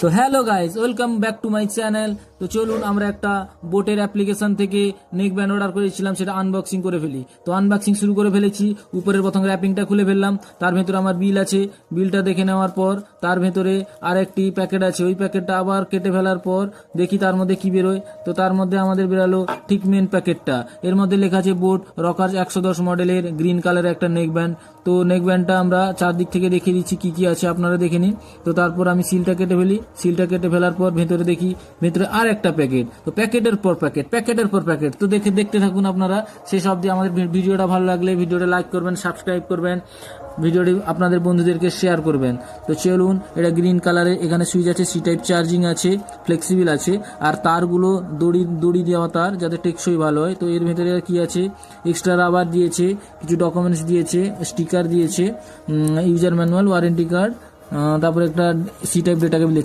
তো hello guys, welcome back to my channel. তো চলুন আমরা একটা বোটের অ্যাপ্লিকেশন থেকে নেক ব্যান্ড অর্ডার করেছিলাম, সেটা আনবক্সিং করে ফেলি। তো আনবক্সিং শুরু করে ফেলেছি। উপরের প্রথম র্যাপিংটা খুলে ফেললাম, তার ভেতরে আমার বিল আছে। বিলটা দেখে নেওয়ার পর তার ভেতরে আরেকটি প্যাকেট আছে, ওই প্যাকেটটা আবার কেটে ফেলার পর দেখি তার মধ্যে কি বেরোয়। তো তার মধ্যে আমাদের বেরালো ঠিক মেন প্যাকেটটা। এর মধ্যে লেখা আছে বোট রকার্স 110 মডেলের গ্রিন কালারের একটা নেক ব্যান্ড। তো নেক ব্যান্ডটা আমরা চারদিক থেকে দেখিয়ে দিচ্ছি কি কি আছে, আপনারা দেখে নিন। তো তারপর আমি সিলটা কেটে ফেলি। সিলটা কেটে ফেলার পর ভেতরে দেখি, ভেতরে আর একটা প্যাকেট। তো প্যাকেটের পর প্যাকেট, প্যাকেটের পর প্যাকেট। তো দেখতে থাকুন আপনারা শেষ অবধি। আমাদের ভিডিওটা ভালো লাগলে ভিডিওটা লাইক করবেন, সাবস্ক্রাইব করবেন, ভিডিওটি আপনাদের বন্ধুদেরকে শেয়ার করবেন। তো চলুন, এটা গ্রিন কালারের, এখানে সুইচ আছে, সি টাইপ চার্জিং আছে, ফ্লেক্সিবল আছে, আর তারগুলো দড়ি দেওয়া তার, যাতে টেকসই ভালো হয়। তো এর ভেতরে কি আছে, এক্সট্রা রাবার দিয়েছে, কিছু ডকুমেন্টস দিয়েছে, স্টিকার দিয়েছে, ইউজার ম্যানুয়াল, ওয়ারেন্টি কার্ড, তারপরে একটা সি টাইপ ডেটা কেবল